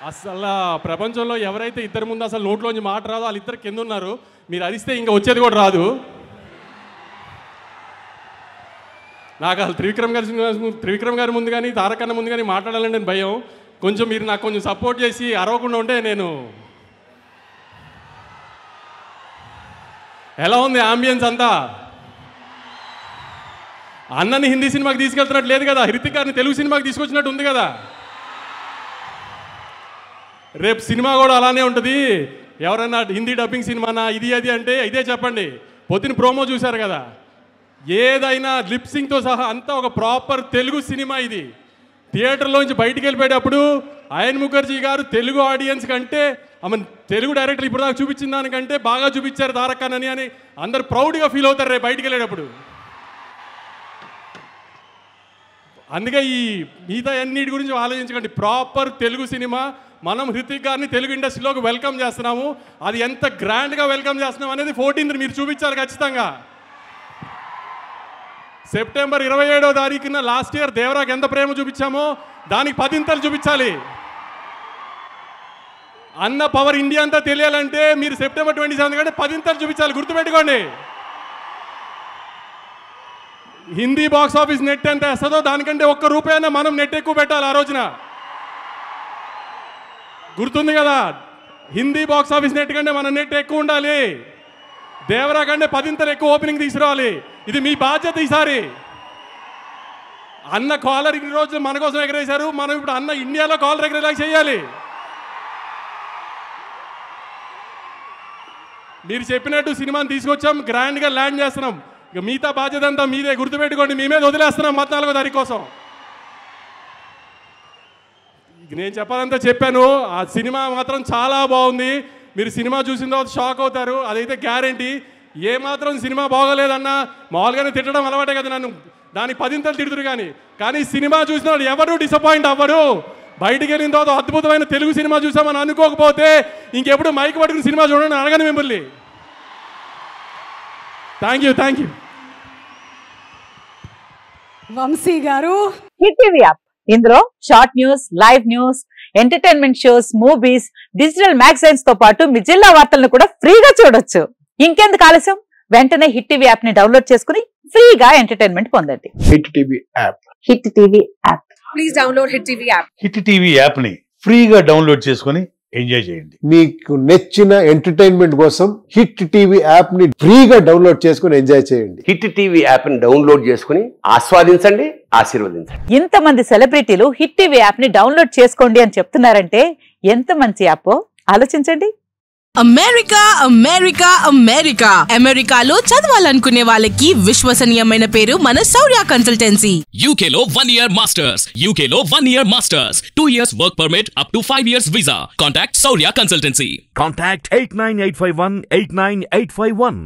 అసలు ప్రపంచంలో ఎవరైతే ఇద్దరు ముందు అసలు నోట్లోంచి మాట రాదో వాళ్ళిద్దరు కింద ఉన్నారు. మీరు అరిస్తే ఇంకా వచ్చేది కూడా రాదు. నాకు అసలు త్రివిక్రమ్ గారి ముందు కానీ తారకన్న ముందు కానీ మాట్లాడాలని నేను భయం. కొంచెం మీరు నాకు కొంచెం సపోర్ట్ చేసి అరవకుండా ఉంటే నేను. ఎలా ఉంది ఆంబియన్స్ అంతా? అన్నని హిందీ సినిమాకి తీసుకెళ్తున్నట్టు లేదు కదా, హృతిక్ గారిని తెలుగు సినిమాకి తీసుకొచ్చినట్టు ఉంది కదా. రేపు సినిమా కూడా అలానే ఉంటుంది. ఎవరైనా హిందీ డబ్బింగ్ సినిమానా ఇది అది అంటే ఇదే చెప్పండి. పొద్దున ప్రోమో చూశారు కదా, ఏదైనా లిప్సింగ్తో సహా అంతా ఒక ప్రాపర్ తెలుగు సినిమా. ఇది థియేటర్లోంచి బయటికి వెళ్ళిపోయేటప్పుడు అయన్ ముఖర్జీ గారు తెలుగు ఆడియన్స్ కంటే తెలుగు డైరెక్టర్ ఇప్పుడు దాకా చూపించిన దానికంటే బాగా చూపించారు తారకన్నని అని అందరు ప్రౌడ్గా ఫీల్ అవుతారు రేపు బయటికి వెళ్ళేటప్పుడు. అందుకే ఈ మిగతా అన్నిటి గురించి ఆలోచించకండి. Proper Telugu cinema. మనం హృతిక్ గారిని తెలుగు ఇండస్ట్రీలోకి వెల్కమ్ చేస్తున్నాము. అది ఎంత గ్రాండ్గా వెల్కమ్ చేస్తున్నాం అనేది 14th మీరు చూపించాలి ఖచ్చితంగా. సెప్టెంబర్ 27వ తారీఖున లాస్ట్ ఇయర్ దేవరాకి ఎంత ప్రేమ చూపించామో దానికి 10 చూపించాలి. అన్న పవర్ ఇండియా అంతా తెలియాలంటే మీరు సెప్టెంబర్ 27 కంటే 10 చూపించాలి. గుర్తుపెట్టుకోండి. హిందీ బాక్స్ ఆఫీస్ నెట్ ఎంత వేస్తుందో దానికంటే ₹1 మనం నెట్ ఎక్కువ పెట్టాలి ఆ రోజున. గుర్తుంది కదా, హిందీ బాక్స్ ఆఫీస్ నెట్ కంటే మన నెట్ ఎక్కువ ఉండాలి. దేవరా కంటే 10 ఎక్కువ ఓపెనింగ్ తీసుకురావాలి. ఇది మీ బాధ్యత ఈసారి. అన్న కాలర్ ఇన్ని రోజులు మన కోసం ఎగరేశారు, మనం ఇప్పుడు అన్న ఇండియాలో కాలర్ ఎగరేలా చేయాలి. మీరు చెప్పినట్టు సినిమాని తీసుకొచ్చాం, గ్రాండ్గా ల్యాండ్ చేస్తున్నాం. ఇక మిగతా బాధ్యత అంతా మీదే. గుర్తుపెట్టుకోండి, మీ మీద వదిలేస్తున్నాం 14వ తారీఖు కోసం. నేను చెప్పాలంతా చెప్పాను. ఆ సినిమా మాత్రం చాలా బాగుంది. మీరు సినిమా చూసిన తర్వాత షాక్ అవుతారు, అదైతే గ్యారంటీ. ఏమాత్రం సినిమా బాగోలేదన్నా మామూలుగానే తిట్టడం అలవాటే కదా నన్ను, దానికి 10 తిడుతురు. కానీ సినిమా చూసిన వాళ్ళు ఎవరు డిసప్పాయింట్ అవ్వరు. బయటికి వెళ్ళిన తర్వాత అద్భుతమైన తెలుగు సినిమా చూసామని అనుకోకపోతే ఇంకెప్పుడు మైక్ పట్టుకుని సినిమా చూడండి అడగను మిమ్మల్ని. Thank you. వంశీ గారు, హిట్ టీవీ యాప్. ఇందులో short news, live news, entertainment shows, movies, digital magazines తో పాటు మీ జిల్లా వార్తలను కూడా ఫ్రీగా చూడొచ్చు. ఇంకెందుకు ఆలస్యం, వెంటనే హిట్ టీవీ యాప్ ని డౌన్లోడ్ చేసుకుని ఫ్రీగా ఎంటర్టైన్మెంట్ పొందండి. Hit TV app. Hit TV app. Please download hit TV app. Hit TV app ని ఫ్రీగా డౌన్లోడ్ చేసుకుని ఎంజాయ్ చేయండి. మీకు నచ్చిన ఎంటర్టైన్మెంట్ కోసం హిట్ టీవీ యాప్ ని ఫ్రీగా డౌన్లోడ్ చేసుకుని ఎంజాయ్ చేయండి. హిట్ టీవీ యాప్ ని డౌన్లోడ్ చేసుకుని ఆస్వాదించండి, ఆశీర్వదించండి. ఇంతమంది సెలబ్రిటీలు హిట్ టీవీ యాప్ ని డౌన్లోడ్ చేసుకోండి అని చెప్తున్నారంటే ఎంత మంచి యాప్ ఆలోచించండి. అమెరికాలో చదవాలనుకునే వాళ్ళకి విశ్వసనీయమైన పేరు మన శౌర్య కన్సల్టెన్సీ. UK లో 1 year masters, UK లో 1 year masters, 2 years work permit up to 5 years visa. Contact Shaurya Consultancy. Contact 89851 89851.